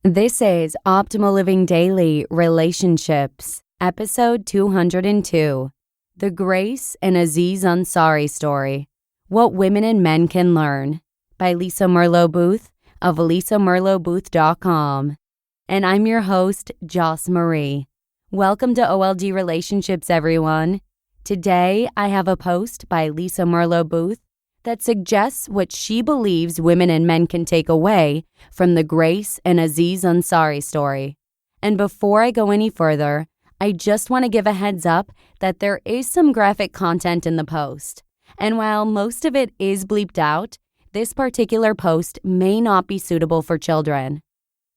This is Optimal Living Daily Relationships, episode 202, The Grace and Aziz Ansari Story, What Women and Men Can Learn, by Lisa Merlo-Booth of lisamerlobooth.com. And I'm your host, Joss Marie. Welcome to OLD Relationships, everyone. Today, I have a post by Lisa Merlo-Booth that suggests what she believes women and men can take away from the Grace and Aziz Ansari story. And before I go any further, I just want to give a heads up that there is some graphic content in the post. And while most of it is bleeped out, this particular post may not be suitable for children.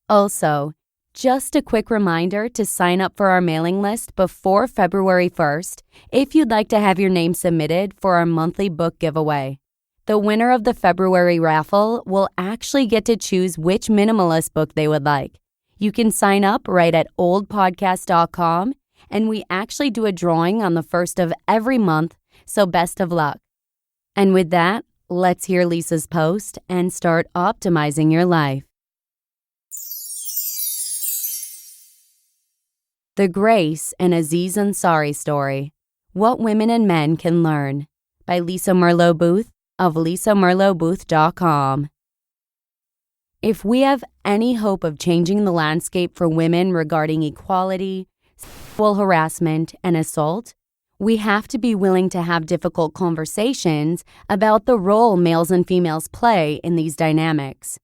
Also, just a quick reminder to sign up for our mailing list before February 1st if you'd like to have your name submitted for our monthly book giveaway. The winner of the February raffle will actually get to choose which minimalist book they would like. You can sign up right at oldpodcast.com, and we actually do a drawing on the first of every month, so best of luck. And with that, let's hear Lisa's post and start optimizing your life. The Grace and Aziz Ansari Story, What Women and Men Can Learn, by Lisa Merlo-Booth of lisamerlobooth.com. If we have any hope of changing the landscape for women regarding equality, sexual harassment, and assault, we have to be willing to have difficult conversations about the role males and females play in these dynamics.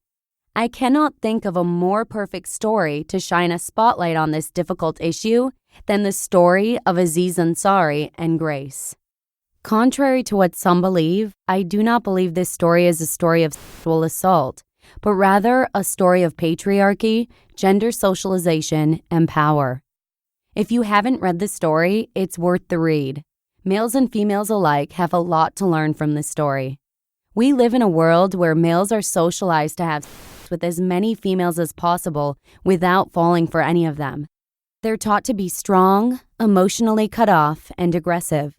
I cannot think of a more perfect story to shine a spotlight on this difficult issue than the story of Aziz Ansari and Grace. Contrary to what some believe, I do not believe this story is a story of sexual assault, but rather a story of patriarchy, gender socialization, and power. If you haven't read the story, it's worth the read. Males and females alike have a lot to learn from this story. We live in a world where males are socialized to have sex with as many females as possible without falling for any of them. They're taught to be strong, emotionally cut off, and aggressive.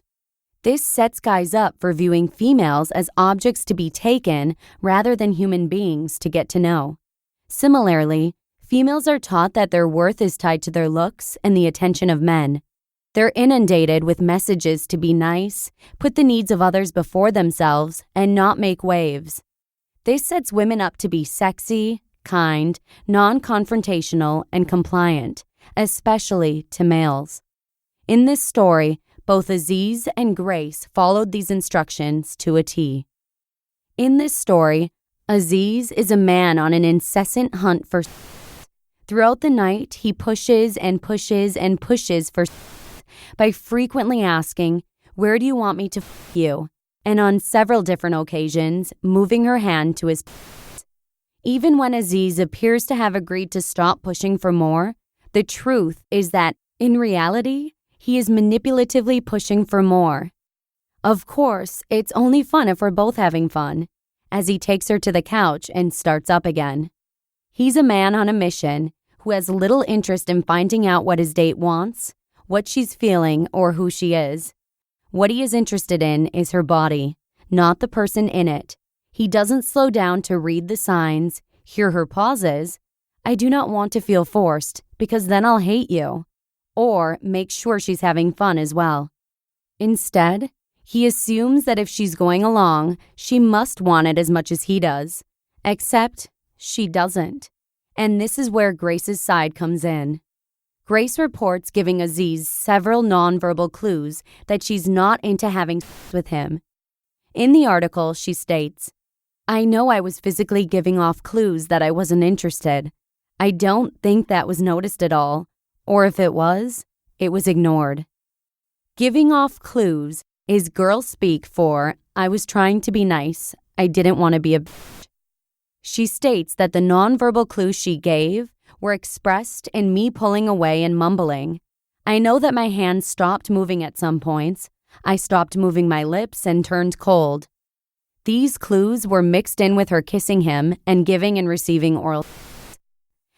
This sets guys up for viewing females as objects to be taken rather than human beings to get to know. Similarly, females are taught that their worth is tied to their looks and the attention of men. They're inundated with messages to be nice, put the needs of others before themselves, and not make waves. This sets women up to be sexy, kind, non-confrontational, and compliant, especially to males. In this story, both Aziz and Grace followed these instructions to a T. In this story, Aziz is a man on an incessant hunt for sex. Throughout the night, he pushes and pushes and pushes for sex by frequently asking, "Where do you want me to f you?" and on several different occasions, moving her hand to his penis. Even when Aziz appears to have agreed to stop pushing for more, the truth is that, in reality, he is manipulatively pushing for more. Of course, it's only fun if we're both having fun, as he takes her to the couch and starts up again. He's a man on a mission who has little interest in finding out what his date wants, what she's feeling, or who she is. What he is interested in is her body, not the person in it. He doesn't slow down to read the signs, hear her pauses. "I do not want to feel forced, because then I'll hate you," or make sure she's having fun as well. Instead, he assumes that if she's going along, she must want it as much as he does. Except she doesn't. And this is where Grace's side comes in. Grace reports giving Aziz several nonverbal clues that she's not into having sex with him. In the article, she states, "I know I was physically giving off clues that I wasn't interested. I don't think that was noticed at all. Or if it was ignored." Giving off clues is girl speak for, "I was trying to be nice. I didn't want to be a bitch." She states that the nonverbal clues she gave were expressed in me pulling away and mumbling. "I know that my hands stopped moving at some points. I stopped moving my lips and turned cold." These clues were mixed in with her kissing him and giving and receiving oral sex.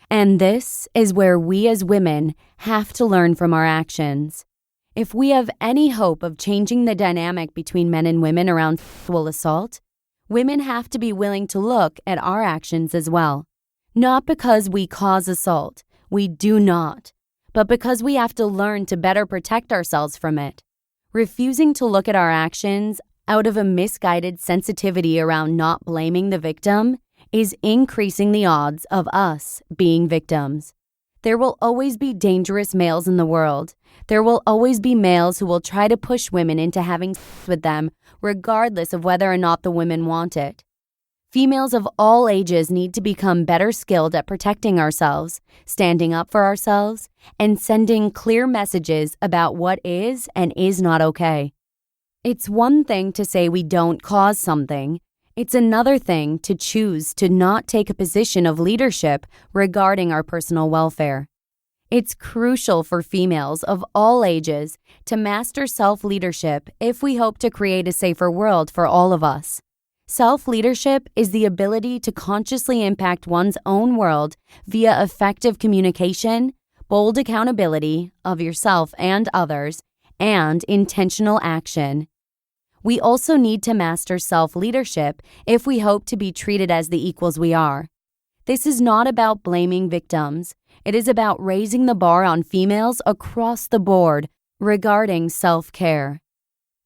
And this is where we as women have to learn from our actions. If we have any hope of changing the dynamic between men and women around sexual assault, women have to be willing to look at our actions as well. Not because we cause assault, we do not, but because we have to learn to better protect ourselves from it. Refusing to look at our actions out of a misguided sensitivity around not blaming the victim is increasing the odds of us being victims. There will always be dangerous males in the world. There will always be males who will try to push women into having sex with them, regardless of whether or not the women want it. Females of all ages need to become better skilled at protecting ourselves, standing up for ourselves, and sending clear messages about what is and is not okay. It's one thing to say we don't cause something. It's another thing to choose to not take a position of leadership regarding our personal welfare. It's crucial for females of all ages to master self-leadership if we hope to create a safer world for all of us. Self-leadership is the ability to consciously impact one's own world via effective communication, bold accountability of yourself and others, and intentional action. We also need to master self-leadership if we hope to be treated as the equals we are. This is not about blaming victims. It is about raising the bar on females across the board regarding self-care.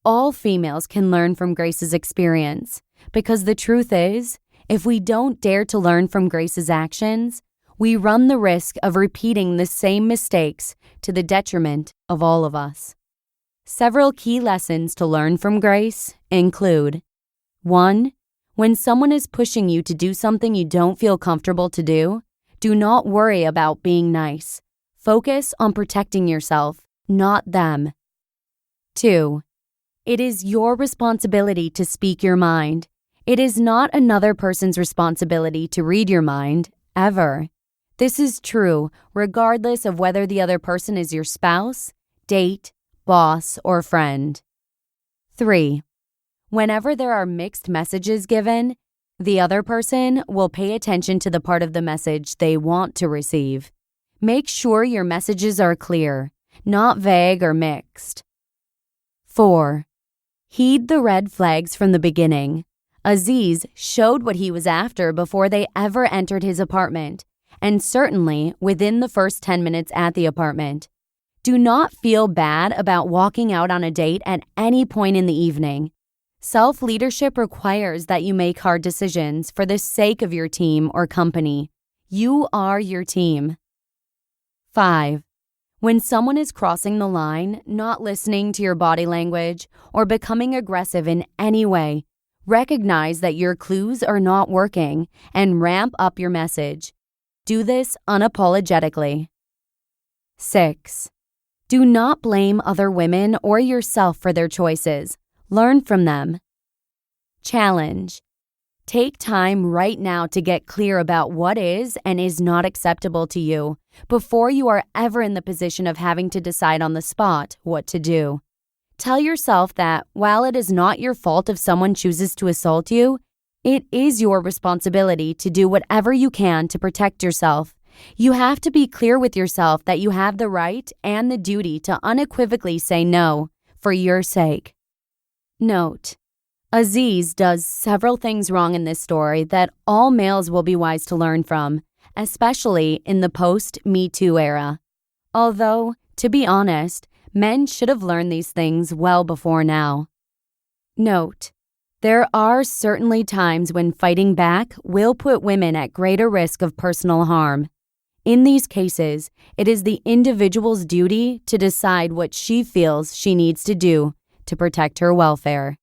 All females can learn from Grace's experience, because the truth is, if we don't dare to learn from Grace's actions, we run the risk of repeating the same mistakes to the detriment of all of us. Several key lessons to learn from Grace include: 1. When someone is pushing you to do something you don't feel comfortable to do not worry about being nice. Focus on protecting yourself, not them. 2. It is your responsibility to speak your mind. It is not another person's responsibility to read your mind, ever. This is true regardless of whether the other person is your spouse, date, boss, or friend. 3. Whenever there are mixed messages given, the other person will pay attention to the part of the message they want to receive. Make sure your messages are clear, not vague or mixed. 4. Heed the red flags from the beginning. Aziz showed what he was after before they ever entered his apartment, and certainly within the first 10 minutes at the apartment. Do not feel bad about walking out on a date at any point in the evening. Self-leadership requires that you make hard decisions for the sake of your team or company. You are your team. 5. When someone is crossing the line, not listening to your body language, or becoming aggressive in any way, recognize that your clues are not working and ramp up your message. Do this unapologetically. 6. Do not blame other women or yourself for their choices. Learn from them. Challenge. Take time right now to get clear about what is and is not acceptable to you before you are ever in the position of having to decide on the spot what to do. Tell yourself that while it is not your fault if someone chooses to assault you, it is your responsibility to do whatever you can to protect yourself. You have to be clear with yourself that you have the right and the duty to unequivocally say no for your sake. Note: Aziz does several things wrong in this story that all males will be wise to learn from, especially in the post-Me Too era. Although, to be honest, men should have learned these things well before now. Note: there are certainly times when fighting back will put women at greater risk of personal harm. In these cases, it is the individual's duty to decide what she feels she needs to do to protect her welfare.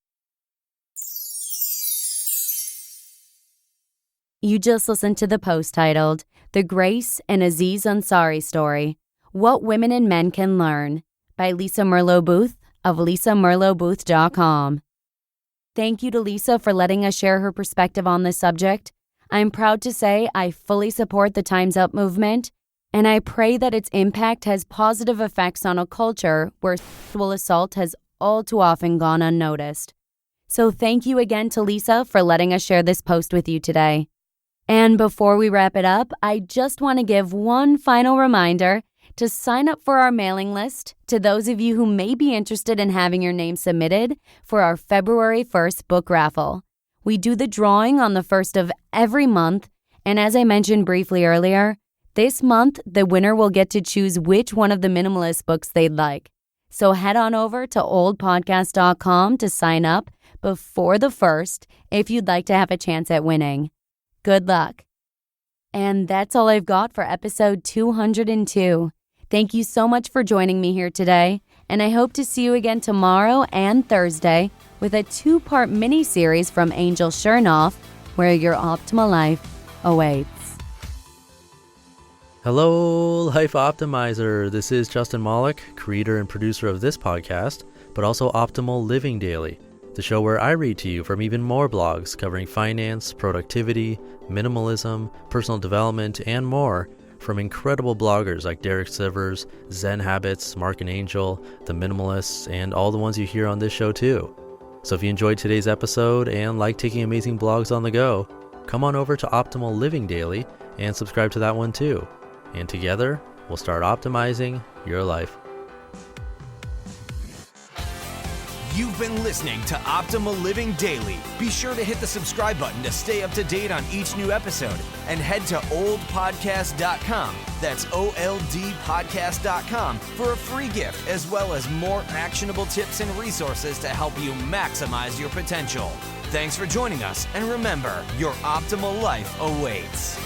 You just listened to the post titled, The Grace and Aziz Ansari Story, What Women and Men Can Learn, by Lisa Merlo-Booth of lisamerlobooth.com. Thank you to Lisa for letting us share her perspective on this subject. I'm proud to say I fully support the Time's Up movement, and I pray that its impact has positive effects on a culture where sexual assault has all too often gone unnoticed. So thank you again to Lisa for letting us share this post with you today. And before we wrap it up, I just want to give one final reminder to sign up for our mailing list to those of you who may be interested in having your name submitted for our February 1st book raffle. We do the drawing on the 1st of every month, And as I mentioned briefly earlier, this month the winner will get to choose which one of the minimalist books they'd like. So head on over to oldpodcast.com to sign up before the 1st if you'd like to have a chance at winning. Good luck. And that's all I've got for episode 202. Thank you so much for joining me here today, and I hope to see you again tomorrow and Thursday with a 2-part mini-series from Angel Chernoff, where your optimal life awaits. Hello, Life Optimizer. This is Justin Malik, creator and producer of this podcast, but also Optimal Living Daily, the show where I read to you from even more blogs covering finance, productivity, minimalism, personal development, and more from incredible bloggers like Derek Sivers, Zen Habits, Mark and Angel, The Minimalists, and all the ones you hear on this show too. So if you enjoyed today's episode and like taking amazing blogs on the go, come on over to Optimal Living Daily and subscribe to that one too. And together, we'll start optimizing your life. You've been listening to Optimal Living Daily. Be sure to hit the subscribe button to stay up to date on each new episode, and head to oldpodcast.com. That's OLDpodcast.com for a free gift, as well as more actionable tips and resources to help you maximize your potential. Thanks for joining us, and remember, your optimal life awaits.